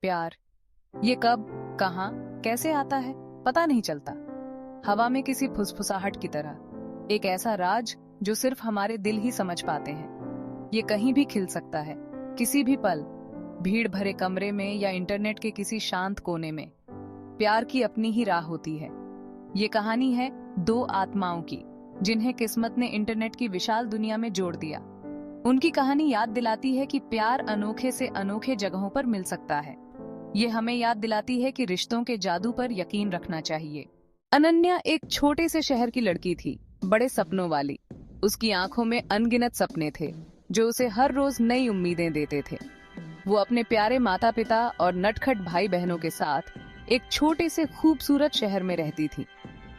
प्यार, ये कब, कहाँ, कैसे आता है पता नहीं चलता। हवा में किसी फुसफुसाहट की तरह, एक ऐसा राज जो सिर्फ हमारे दिल ही समझ पाते हैं। ये कहीं भी खिल सकता है, किसी भी पल, भीड़ भरे कमरे में या इंटरनेट के किसी शांत कोने में। प्यार की अपनी ही राह होती है। ये कहानी है दो आत्माओं की, जिन्हें किस्मत ने इंटरनेट की विशाल दुनिया में जोड़ दिया। उनकी कहानी याद दिलाती है कि प्यार अनोखे से अनोखे जगहों पर मिल सकता है। ये हमें याद दिलाती है कि रिश्तों के जादू पर यकीन रखना चाहिए। अनन्या एक छोटे से शहर की लड़की थी, बड़े सपनों वाली। उसकी आंखों में अनगिनत सपने थे, जो उसे हर रोज नई उम्मीदें देते थे। वो अपने प्यारे माता पिता और नटखट भाई बहनों के साथ एक छोटे से खूबसूरत शहर में रहती थी।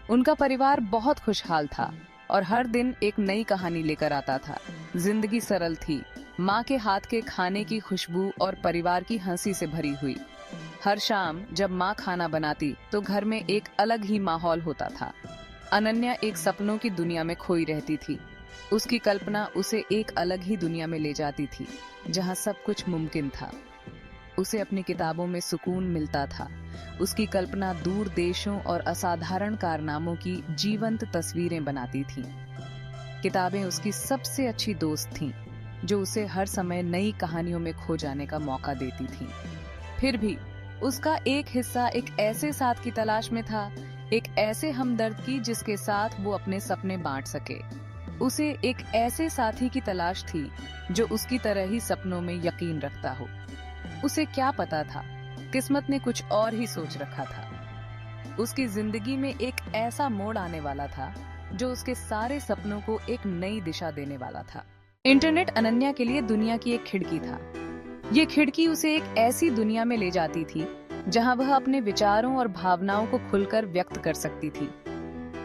उनका परिवार बहुत खुशहाल था और हर दिन एक नई कहानी लेकर आता था। जिंदगी सरल थी, माँ के हाथ के खाने की खुशबू और परिवार की हंसी से भरी हुई। हर शाम जब माँ खाना बनाती तो घर में एक अलग ही माहौल होता था। अनन्या एक सपनों की दुनिया में खोई रहती थी। उसकी कल्पना उसे एक अलग ही दुनिया में ले जाती थी, जहाँ सब कुछ मुमकिन था। उसे अपनी किताबों में सुकून मिलता था। उसकी कल्पना दूर देशों और असाधारण कारनामों की जीवंत तस्वीरें बनाती थीं। किताबें उसकी सबसे अच्छी दोस्त थीं, जो उसे हर समय नई कहानियों में खो जाने का मौका देती थीं। फिर भी उसका एक हिस्सा एक ऐसे साथ की तलाश में था, एक ऐसे हमदर्द की जिसके साथ वो अपने सपने बांट सके। उसे एक ऐसे साथी की तलाश थी जो उसकी तरह ही सपनों में यकीन रखता हो। उसे क्या पता था, किस्मत ने कुछ और ही सोच रखा था। उसकी जिंदगी में एक ऐसा मोड़ आने वाला था जो उसके सारे सपनों को एक नई दिशा देने वाला था। इंटरनेट अनन्या के लिए दुनिया की एक खिड़की था। ये खिड़की उसे एक ऐसी दुनिया में ले जाती थी जहां वह अपने विचारों और भावनाओं को खुलकर व्यक्त कर सकती थी।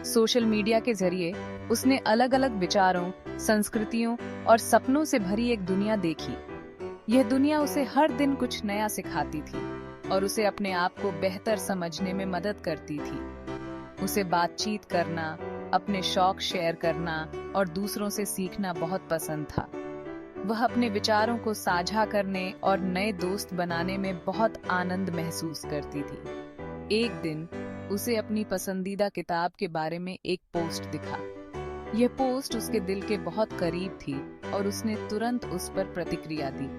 सोशल मीडिया के जरिए उसने अलग अलग विचारों, संस्कृतियों और सपनों से भरी एक दुनिया देखी। यह दुनिया उसे हर दिन कुछ नया सिखाती थी और उसे अपने आप को बेहतर समझने में मदद करती थी। उसे बातचीत करना, अपने शौक शेयर करना और दूसरों से सीखना बहुत पसंद था। वह अपने विचारों को साझा करने और नए दोस्त बनाने में बहुत आनंद महसूस करती थी। एक दिन उसे अपनी पसंदीदा किताब के बारे में एक पोस्ट दिखा। यह पोस्ट उसके दिल के बहुत करीब थी और उसने तुरंत उस पर प्रतिक्रिया दी।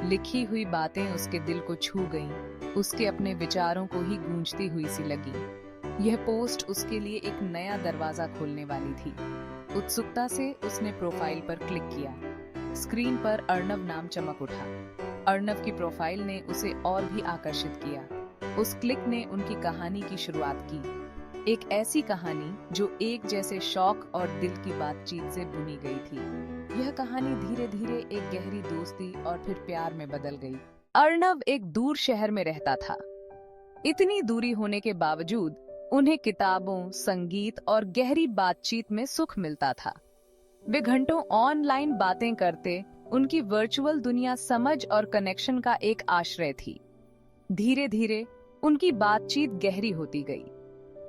लिखी हुई बातें उसके दिल को छू गईं, उसके अपने विचारों को ही गूंजती हुई सी लगी। यह पोस्ट उसके लिए एक नया दरवाजा खोलने वाली थी। उत्सुकता से उसने प्रोफाइल पर क्लिक किया। स्क्रीन पर अर्णव नाम चमक उठा। अर्णव की प्रोफाइल ने उसे और भी आकर्षित किया। उस क्लिक ने उनकी कहानी की शुरुआत की, एक ऐसी कहानी जो एक जैसे शौक और दिल की बातचीत से बुनी गई थी। यह कहानी धीरे धीरे एक गहरी दोस्ती और फिर प्यार में बदल गई। अर्णव एक दूर शहर में रहता था। इतनी दूरी होने के बावजूद उन्हें किताबों, संगीत और गहरी बातचीत में सुख मिलता था। वे घंटों ऑनलाइन बातें करते, उनकी वर्चुअल दुनिया समझ और कनेक्शन का एक आश्रय थी। धीरे धीरे उनकी बातचीत गहरी होती गई।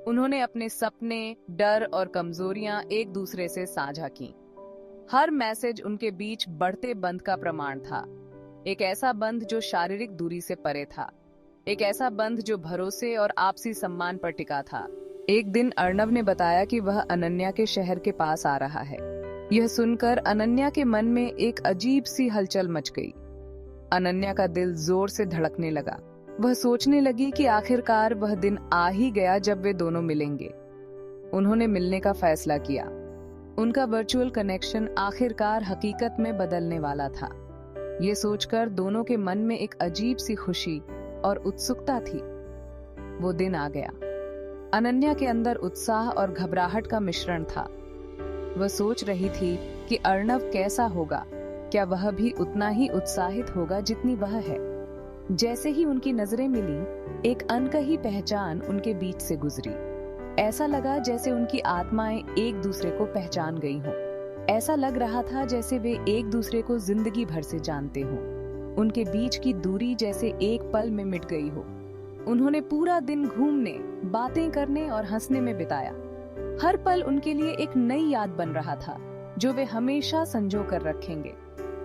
उन्होंने अपने सपने, डर और कमजोरियां एक दूसरे से साझा की। हर मैसेज उनके बीच बढ़ते बंध का प्रमाण था। एक ऐसा बंध जो शारीरिक दूरी से परे था, एक ऐसा बंध जो भरोसे और आपसी सम्मान पर टिका था। एक दिन अर्णव ने बताया कि वह अनन्या के शहर के पास आ रहा है। यह सुनकर अनन्या के मन में एक अजीब सी हलचल मच गई। अनन्या का दिल जोर से धड़कने लगा। वह सोचने लगी कि आखिरकार वह दिन आ ही गया जब वे दोनों मिलेंगे। उन्होंने मिलने का फैसला किया। उनका वर्चुअल कनेक्शन आखिरकार हकीकत में बदलने वाला था। ये सोचकर दोनों के मन में एक अजीब सी खुशी और उत्सुकता थी। वो दिन आ गया। अनन्या के अंदर उत्साह और घबराहट का मिश्रण था। वह सोच रही थी कि अर्णव कैसा होगा, क्या वह भी उतना ही उत्साहित होगा जितनी वह है। जैसे ही उनकी नजरें मिली, एक अनकही पहचान उनके बीच से गुजरी। ऐसा लगा जैसे उनकी आत्माएं एक दूसरे को पहचान गई हों। ऐसा लग रहा था जैसे वे एक दूसरे को जिंदगी भर से जानते हों। उनके बीच की दूरी जैसे एक पल में मिट गई हो। उन्होंने पूरा दिन घूमने, बातें करने और हंसने में बिताया। हर पल उनके लिए एक नई याद बन रहा था, जो वे हमेशा संजो कर रखेंगे।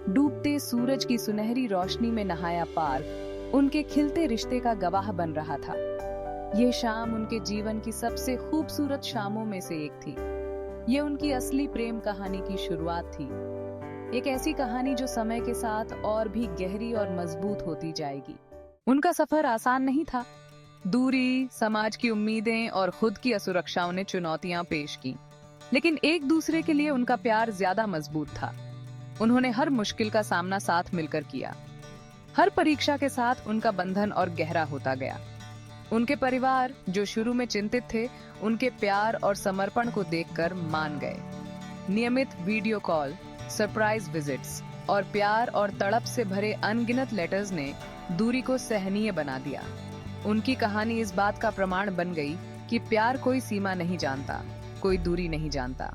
डूबते सूरज की सुनहरी रोशनी में नहाया पार्क, उनके खिलते रिश्ते का गवाह बन रहा था। यह शाम उनके जीवन की सबसे खूबसूरत शामों में से एक थी। ये उनकी असली प्रेम कहानी की शुरुआत थी, एक ऐसी कहानी जो समय के साथ और भी गहरी और मजबूत होती जाएगी। उनका सफर आसान नहीं था। दूरी, समाज की उम्मीदें और खुद की असुरक्षाओं ने चुनौतियां पेश की, लेकिन एक दूसरे के लिए उनका प्यार ज्यादा मजबूत था। उन्होंने हर मुश्किल का सामना साथ मिलकर किया। हर परीक्षा के साथ उनका बंधन और गहरा होता गया। उनके परिवार, जो शुरू में चिंतित थे, उनके प्यार और समर्पण को देखकर मान गए। नियमित वीडियो कॉल, सरप्राइज विजिट्स और प्यार और तड़प से भरे अनगिनत लेटर्स ने दूरी को सहनीय बना दिया। उनकी कहानी इस बात का प्रमाण बन गई कि प्यार कोई सीमा नहीं जानता, कोई दूरी नहीं जानता।